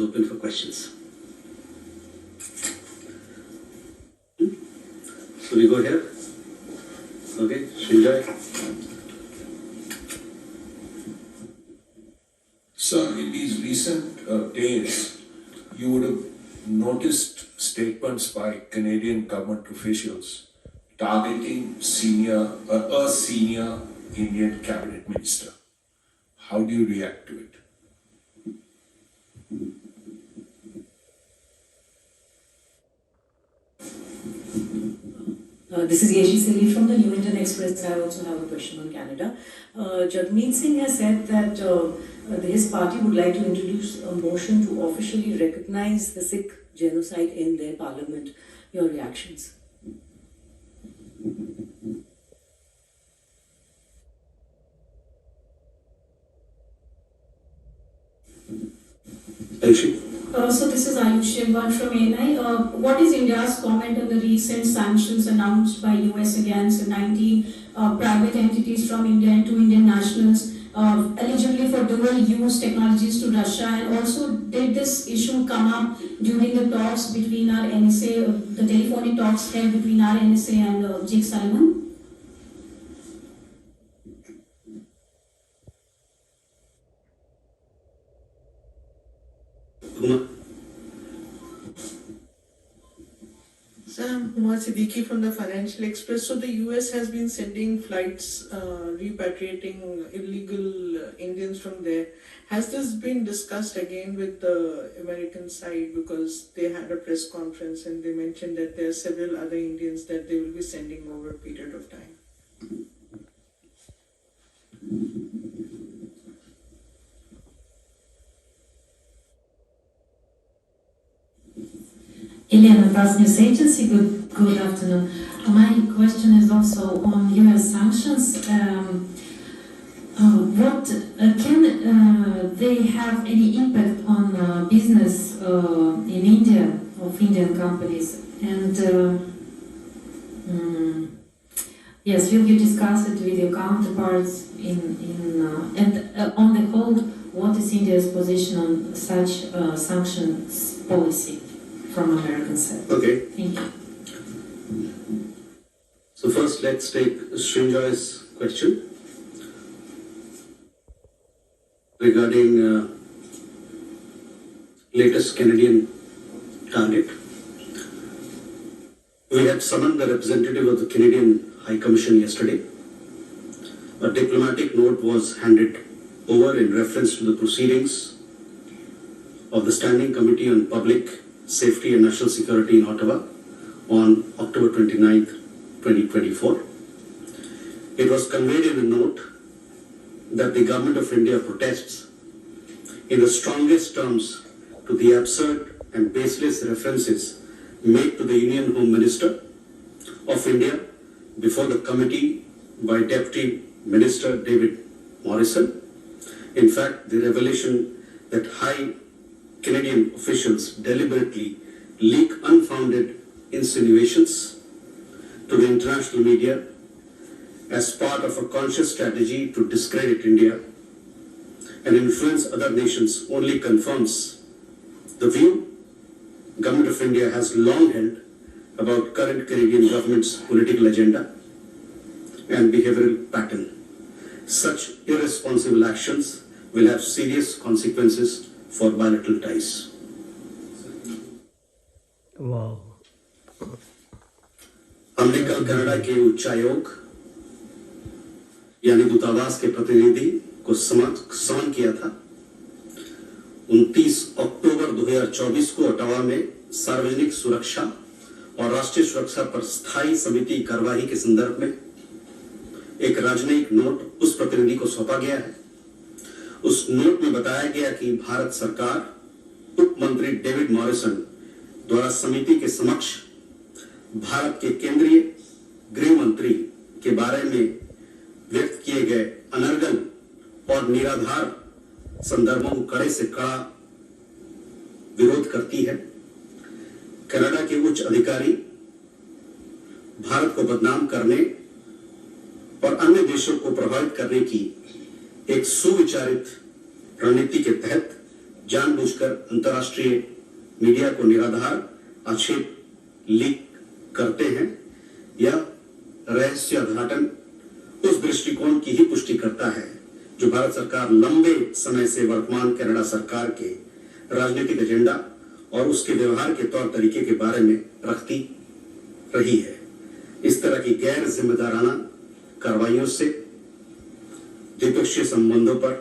Open for questions. So we go here. Okay, Srinjoy. So in these recent days, you would have noticed statements by Canadian government officials targeting a senior Indian cabinet minister. How do you react to it? This is Yeshi Sili from the New Indian Express. I also have a question on Canada. Jagmeet Singh has said that his party would like to introduce a motion to officially recognize the Sikh genocide in their parliament. Your reactions? So this is Jaswant from ANI. What is India's comment on the recent sanctions announced by US against 19 private entities from India and 2 Indian nationals eligibility for dual-use technologies to Russia? And also, did this issue come up during the talks between our NSA, the telephonic talks held between our NSA and Jake Sullivan? I'm Humar Siddiqui from the Financial Express. So the US has been sending flights repatriating illegal Indians from there. Has this been discussed again with the American side, because they had a press conference and they mentioned that there are several other Indians that they will be sending over a period of time? Elena, TASS News Agency, good afternoon. My question is also on US sanctions. What can they have any impact on business in India of Indian companies? And yes, will you discuss it with your counterparts and on the whole, what is India's position on such sanctions policy from American side? Okay. Thank you. So first, let's take Srinjoy's question regarding latest Canadian target. We had summoned the representative of the Canadian High Commission yesterday. A diplomatic note was handed over in reference to the proceedings of the Standing Committee on Public Safety and National Security in Ottawa on October 29th, 2024. It was conveyed in a note that the Government of India protests in the strongest terms to the absurd and baseless references made to the Union Home Minister of India before the committee by Deputy Minister David Morrison. In fact, the revelation that high Canadian officials deliberately leak unfounded insinuations to the international media as part of a conscious strategy to discredit India and influence other nations only confirms the view Government of India has long held about current Canadian government's political agenda and behavioral pattern. Such irresponsible actions will have serious consequences for bilateral ties. Wow. हमने कल Canada के उच्चायोग यानी दूतावास के प्रतिनिधि को समन किया था। 29 अक्टूबर 2024 को ओटावा में सार्वजनिक सुरक्षा और राष्ट्रीय सुरक्षा पर स्थायी समिति कार्यवाही के संदर्भ में एक राजनयिक नोट उस प्रतिनिधि को सौंपा गया है। उस नोट में बताया गया कि भारत सरकार उप मंत्री डेविड मॉरिसन द्वारा समिति के समक्ष भारत के केंद्रीय गृह मंत्री के बारे में व्यक्त किए गए अनर्गल और निराधार संदर्भों को कड़े से कड़ा विरोध करती है। कनाडा के उच्च अधिकारी भारत को बदनाम करने और अन्य देशों को प्रभावित करने की एक सुविचारित रणनीति के तहत जानबूझकर अंतर्राष्ट्रीय मीडिया को निराधार आक्षेप लीक करते हैं, यह रहस्योद्घाटन उस दृष्टिकोण की ही पुष्टि करता है जो भारत सरकार लंबे समय से वर्तमान कनाडा सरकार के राजनीतिक एजेंडा और उसके व्यवहार के तौर तरीके के बारे में रखती रही है। इस तरह की गैर जिम्मेदाराना कार्रवाइयों से द्विपक्षीय संबंधों पर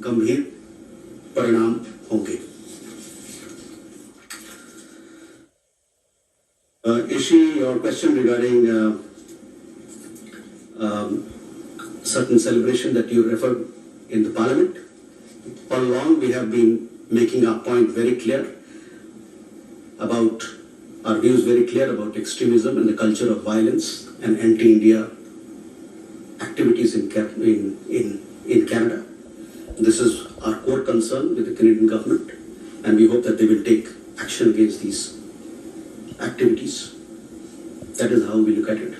गंभीर परिणाम होंगे। Ishi, your question regarding certain celebration that you referred in the parliament. All along we have been making our point very clear about our views very clear about extremism and the culture of violence and anti-India activities in Canada. This is our core concern with the Canadian government, and we hope that they will take action against these activities. That is how we look at it.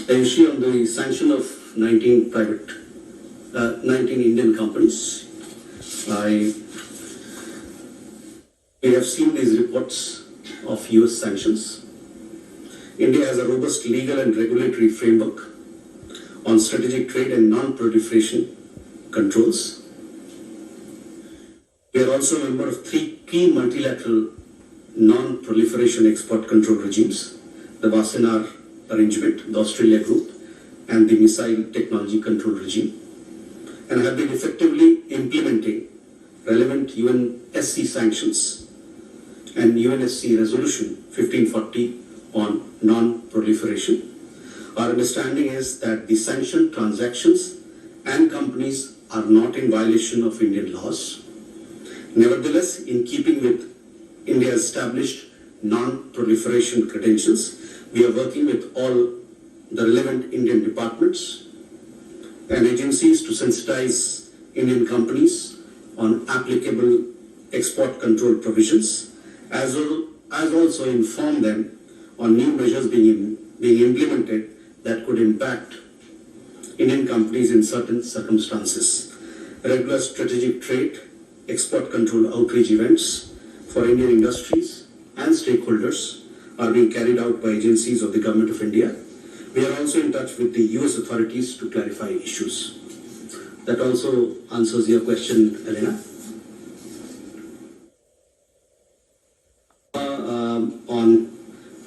The issue on the sanction of 19 Indian companies. We have seen these reports of US sanctions. India has a robust legal and regulatory framework on strategic trade and non-proliferation controls. We are also a member of 3 key multilateral non-proliferation export control regimes: the Wassenaar Arrangement, the Australia Group, and the Missile Technology Control Regime, and have been effectively implementing relevant UNSC sanctions and UNSC Resolution 1540 on non-proliferation. Our understanding is that the sanctioned transactions and companies are not in violation of Indian laws. Nevertheless, in keeping with India's established non-proliferation credentials, we are working with all the relevant Indian departments and agencies to sensitize Indian companies on applicable export control provisions, as well as also inform them on new measures being implemented that could impact Indian companies in certain circumstances. Regular strategic trade, export control outreach events for Indian industries and stakeholders are being carried out by agencies of the Government of India. We are also in touch with the US authorities to clarify issues. That also answers your question, Elena. On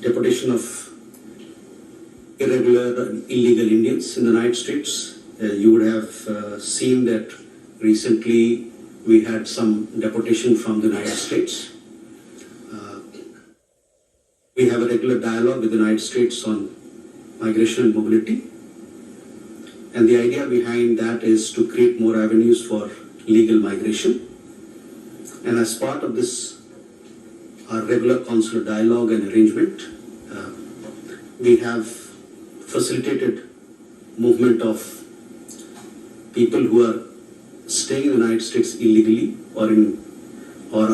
deportation of irregular and illegal Indians in the United States, you would have seen that recently we had some deportation from the United States. We have a regular dialogue with the United States on migration and mobility. And the idea behind that is to create more avenues for legal migration. And as part of this, our regular consular dialogue and arrangement, we have facilitated movement of people who are staying in the United States illegally or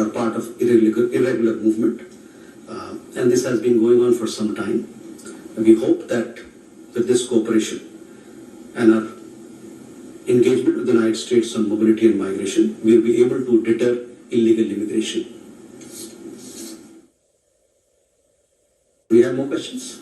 are part of irregular movement. And this has been going on for some time. And we hope that with this cooperation and our engagement with the United States on mobility and migration, we will be able to deter illegal immigration. Do we have more questions?